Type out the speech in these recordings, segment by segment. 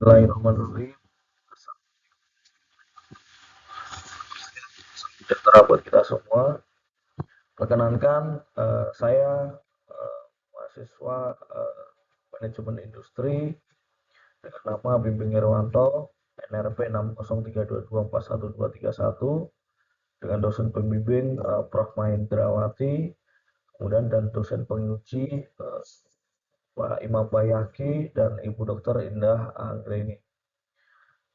Bismillahirrahmanirrahim. Sejahtera buat kita semua. Perkenankan, saya mahasiswa manajemen industri dengan nama Bimbing Irwanto, NRP 603224121, dengan dosen pembimbing Prof. Mahendrawati, kemudian dan dosen penguji Pak Imam Bayaki dan Ibu Dr. Indah Anggreni.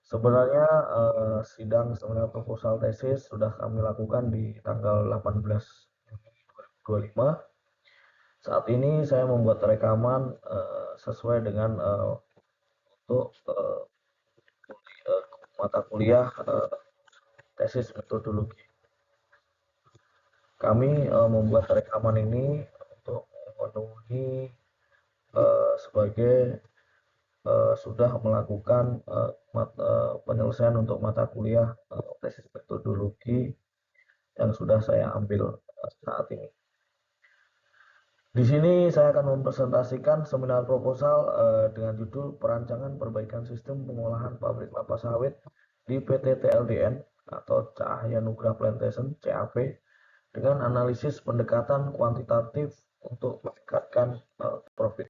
Sebenarnya sidang seminar proposal tesis sudah kami lakukan di tanggal 18 Juni 2025. Saat ini saya membuat rekaman sesuai dengan untuk mata kuliah tesis metodologi. Kami membuat rekaman ini untuk memenuhi sebagai sudah melakukan penyelesaian untuk mata kuliah tesis metodologi yang sudah saya ambil saat ini. Di sini saya akan mempresentasikan seminar proposal dengan judul Perancangan Perbaikan Sistem Pengolahan Pabrik Kelapa Sawit di PT TLDN atau Cahaya Nugra Plantation (CAP) dengan analisis pendekatan kuantitatif untuk meningkatkan profit.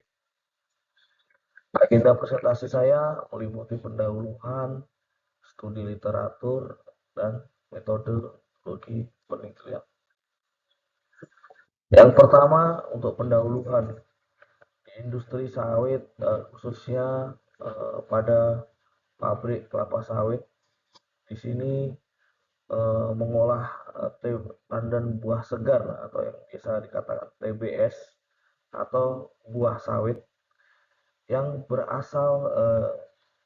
Agenda presentasi saya meliputi pendahuluan, studi literatur, dan metodologi penelitian. Yang pertama, untuk pendahuluan di industri sawit, khususnya pada pabrik kelapa sawit. Di sini mengolah tandan buah segar atau yang biasa dikatakan TBS atau buah sawit yang berasal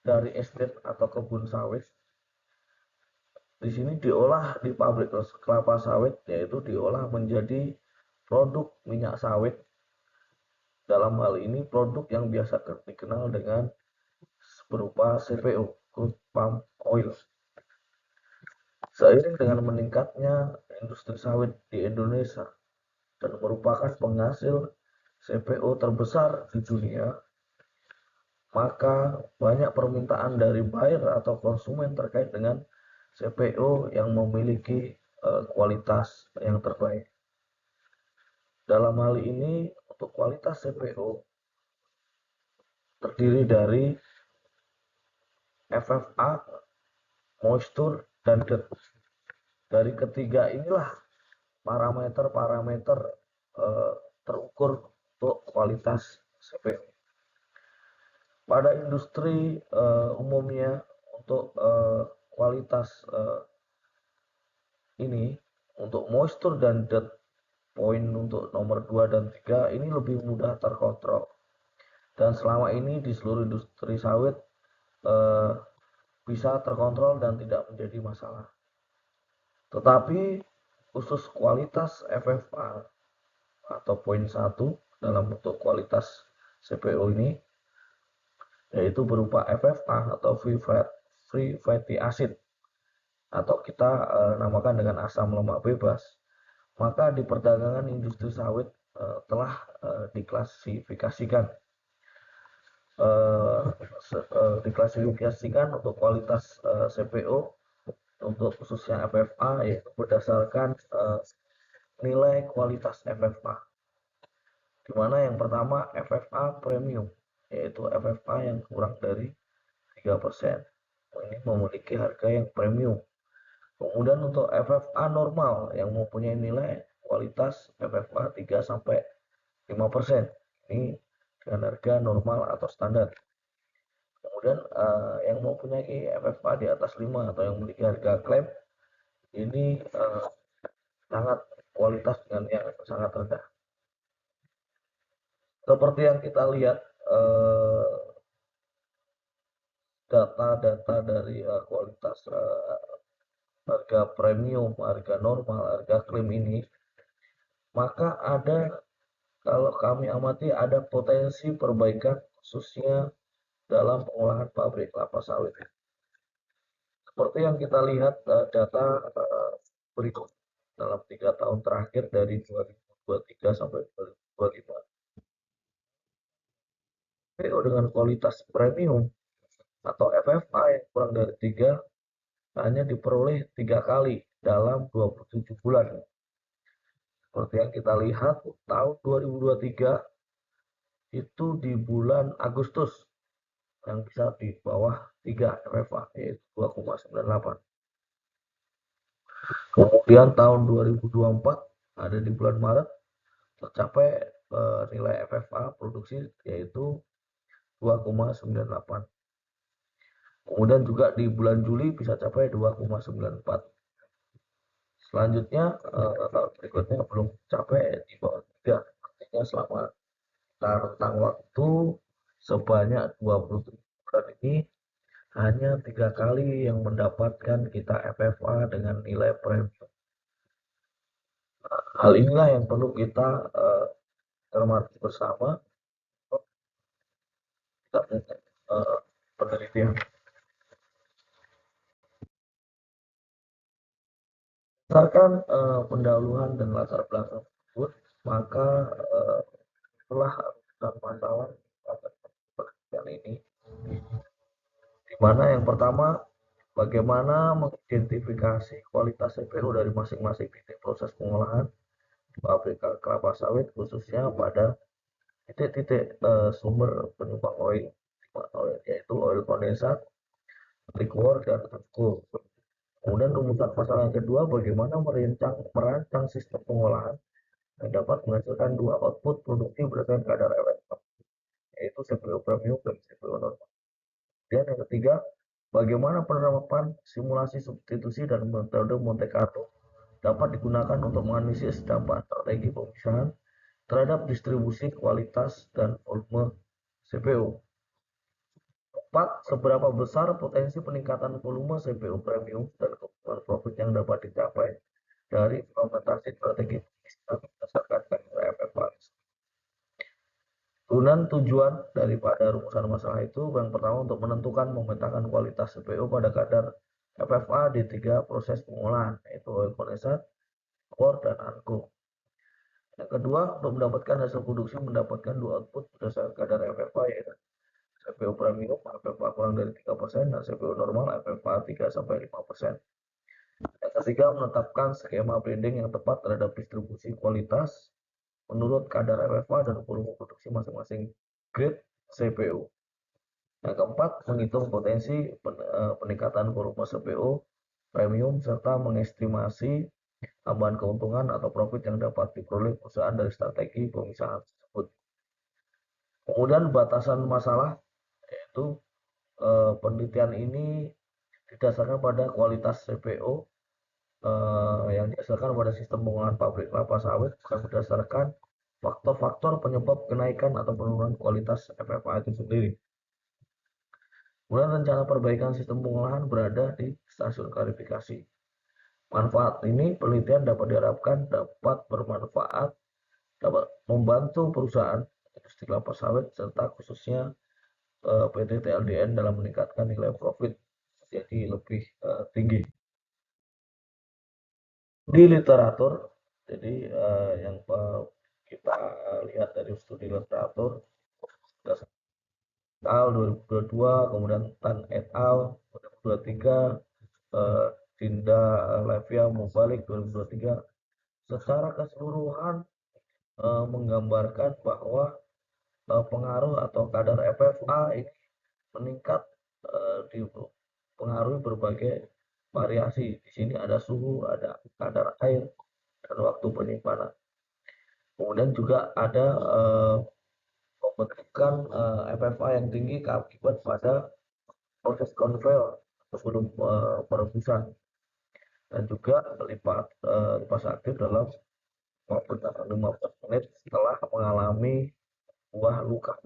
dari estate atau kebun sawit. Di sini diolah di pabrik kelapa sawit, yaitu diolah menjadi produk minyak sawit. Dalam hal ini produk yang biasa dikenal dengan berupa CPO, crude palm oil. Seiring dengan meningkatnya industri sawit di Indonesia dan merupakan penghasil CPO terbesar di dunia, maka banyak permintaan dari buyer atau konsumen terkait dengan CPO yang memiliki kualitas yang terbaik. Dalam hal ini, untuk kualitas CPO terdiri dari FFA, moisture, dan depth. Dari ketiga inilah parameter-parameter terukur untuk kualitas CPO. Pada industri umumnya untuk kualitas ini, untuk moisture dan depth point untuk nomor 2 dan 3 ini lebih mudah terkontrol. Dan selama ini di seluruh industri sawit bisa terkontrol dan tidak menjadi masalah. Tetapi khusus kualitas FFA atau poin 1 dalam bentuk kualitas CPO ini, yaitu berupa FFA atau free fatty acid atau kita namakan dengan asam lemak bebas, maka di perdagangan industri sawit telah diklasifikasikan untuk kualitas CPO untuk khususnya FFA, yaitu berdasarkan nilai kualitas FFA, di mana yang pertama FFA premium, yaitu FFA yang kurang dari 3%. Ini memiliki harga yang premium. Kemudian untuk FFA normal yang mempunyai nilai kualitas FFA 3-5%. Ini dengan harga normal atau standar. Kemudian yang mempunyai FFA di atas 5 atau yang memiliki harga klaim, ini sangat kualitas dengan yang sangat rendah. Seperti yang kita lihat data-data dari kualitas harga premium, harga normal, harga klaim ini, maka kalau kami amati ada potensi perbaikan khususnya dalam pengolahan pabrik kelapa sawit. Seperti yang kita lihat data berikut dalam 3 tahun terakhir dari 2023 sampai 2025. CPO dengan kualitas premium atau FFA yang kurang dari 3 hanya diperoleh 3 kali dalam 27 bulan. Seperti yang kita lihat tahun 2023 itu di bulan Agustus yang bisa di bawah 3 FFA yaitu 2,98. Kemudian tahun 2024 ada di bulan Maret tercapai nilai FFA produksi yaitu 2,98. Kemudian juga di bulan Juli bisa capai 2,94. Selanjutnya tahun berikutnya belum capai di bawah 3. Artinya selama rentang waktu sebanyak 27 bulan ini hanya 3 kali yang mendapatkan kita FFA dengan nilai premium. Hal inilah yang perlu kita cermati bersama penelitian. Berdasarkan pendahuluan dan latar belakang tersebut, maka setelah masalah penelitian ini, di mana yang pertama bagaimana mengidentifikasi kualitas CPU dari masing-masing titik proses pengolahan pabrik kelapa sawit, khususnya pada titik-titik sumber penyumbang oil, yaitu oil kondensat, liquor, dan anggur. Kemudian rumusan masalah yang kedua, bagaimana merancang sistem pengolahan yang dapat menghasilkan dua output produksi berdasarkan kadar FFA, yaitu CPU premium dan CPU normal. Dan yang ketiga, bagaimana penerapan simulasi substitusi dan metode Monte Carlo dapat digunakan untuk menganalisis dampak strategi pemisahan terhadap distribusi kualitas dan volume CPU. 4. Seberapa besar potensi peningkatan volume CPU premium dan keuntungan profit yang dapat dicapai dari implementasi strategi berdasarkan kadar FFA. Tujuan daripada rumusan masalah itu yang pertama untuk menentukan memetakan kualitas CPU pada kadar FFA di 3 proses pengolahan, yaitu oil kondensat, core, dan anggur. Yang kedua, untuk mendapatkan hasil produksi mendapatkan dua output berdasarkan kadar FFA, yaitu CPU premium FFA kurang dari 3% dan CPU normal FFA 3-5%. Yang ketiga, menetapkan skema blending yang tepat terhadap distribusi kualitas menurut kadar FFA dan volume produksi masing-masing grade CPU. Yang keempat, menghitung potensi peningkatan volume CPU premium serta mengestimasi tambahan keuntungan atau profit yang dapat diperoleh perusahaan dari strategi pemisahan tersebut. Kemudian batasan masalah, yaitu penelitian ini didasarkan pada kualitas CPU yang didasarkan pada sistem pengolahan pabrik kelapa sawit, bukan berdasarkan faktor-faktor penyebab kenaikan atau penurunan kualitas FFA itu sendiri. Kemudian rencana perbaikan sistem pengolahan berada di stasiun klarifikasi. Manfaat ini penelitian dapat diharapkan dapat bermanfaat, dapat membantu perusahaan industri kelapa sawit serta khususnya PT TLDN dalam meningkatkan nilai profit jadi lebih tinggi. Di literatur, jadi yang kita lihat dari studi literatur tahun 2022, kemudian Tan et al. 2023, Dinda Levia Mubalik 2023, secara keseluruhan menggambarkan bahwa pengaruh atau kadar FFA ini meningkat dipengaruhi berbagai variasi. Di sini ada suhu, ada kadar air, dan waktu penyimpanan. Kemudian juga ada pembentukan FFA yang tinggi akibat pada proses konveyor sebelum perebusan, dan juga lipas aktif dalam 15 menit setelah mengalami buah luka.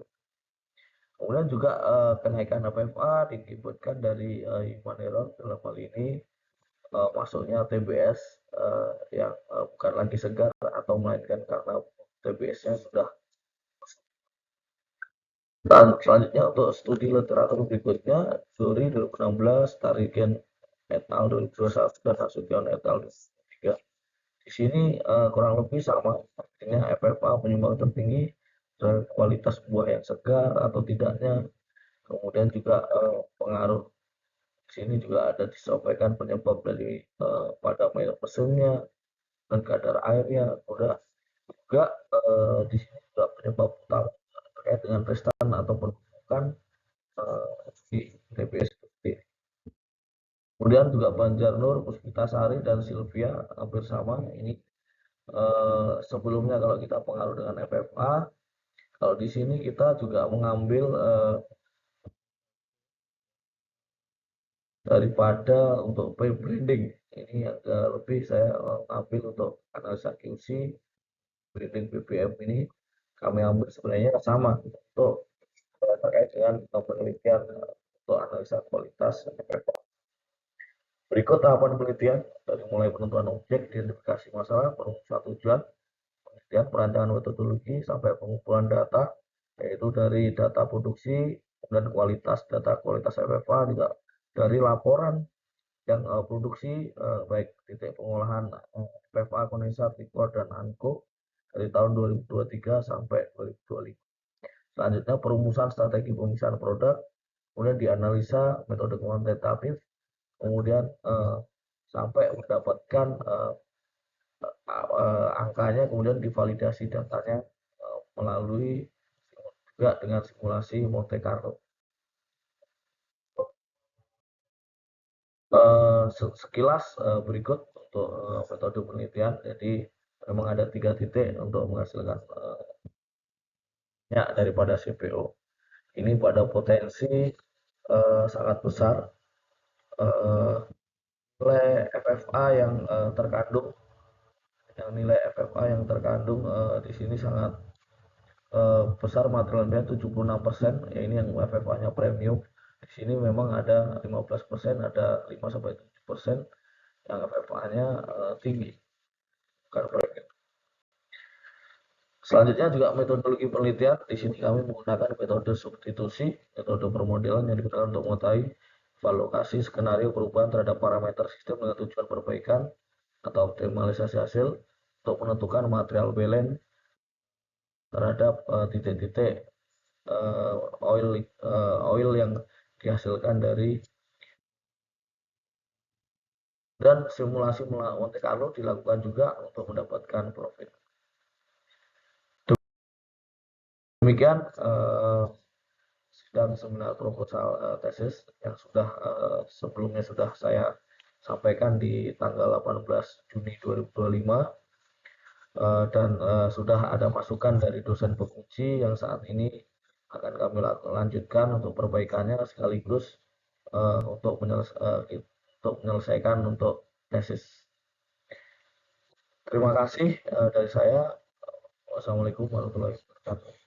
Kemudian juga kenaikan FFA diakibatkan dari human error, dalam hal ini masuknya TBS yang bukan lagi segar atau melainkan karena TBS-nya sudah. Dan selanjutnya untuk studi literatur berikutnya, Zuri 2016, Tarigen et al. 2021 dan Nasution et al. 2023. Di sini kurang lebih sama, artinya FFA penyumbang tertinggi kualitas buah yang segar atau tidaknya, Kemudian juga pengaruh di sini juga ada disampaikan penyebab dari padamnya mesinnya dan kadar airnya. Kemudian juga di sini juga penyebab utama terkait dengan restan atau penumpukan di TPS. Kemudian juga Banjarnur, Puspitasari, dan Sylvia hampir sama. Ini sebelumnya kalau kita pengaruh dengan FFA, kalau di sini kita juga mengambil daripada untuk branding. Ini yang lebih saya ambil untuk analisa QC, branding BBM ini kami ambil sebenarnya sama untuk terkait dengan penelitian untuk analisa kualitas FFA. Berikut tahapan penelitian dari mulai penentuan objek, identifikasi masalah, perumusan tujuan, penelitian perancangan metodologi sampai pengumpulan data, yaitu dari data produksi dan kualitas data kualitas FFA, juga dari laporan yang produksi baik titik pengolahan FFA, kondensat, liquor, dan anko dari tahun 2023 sampai 2025. Selanjutnya perumusan strategi pemisahan produk, kemudian dianalisa metode kuantitatif, kemudian sampai mendapatkan angkanya, kemudian divalidasi datanya melalui juga dengan simulasi Monte Carlo. Sekilas berikut untuk metode penelitian. Jadi memang ada 3 titik untuk menghasilkan ya daripada CPO. Ini pada potensi sangat besar. Nilai FFA yang terkandung, nilai FFA yang terkandung di sini sangat besar, materialnya 76%, ya ini yang FFA-nya premium. Di sini memang ada 15%, ada 5-7% yang FFA-nya tinggi, bukan premium. Selanjutnya juga metodologi penelitian. Di sini kami menggunakan metode substitusi, metode permodelan yang digunakan untuk mengetahui evaluasi skenario perubahan terhadap parameter sistem dengan tujuan perbaikan atau optimalisasi hasil untuk menentukan material balance terhadap titik-titik oil yang dihasilkan dari, dan simulasi Monte Carlo dilakukan juga untuk mendapatkan profit. Demikian sidang seminar proposal tesis yang sudah sebelumnya sudah saya sampaikan di tanggal 18 Juni 2025, dan sudah ada masukan dari dosen penguji yang saat ini akan kami lanjutkan untuk perbaikannya, sekaligus untuk menyelesaikan untuk tesis. Terima kasih dari saya. Wassalamualaikum warahmatullahi wabarakatuh.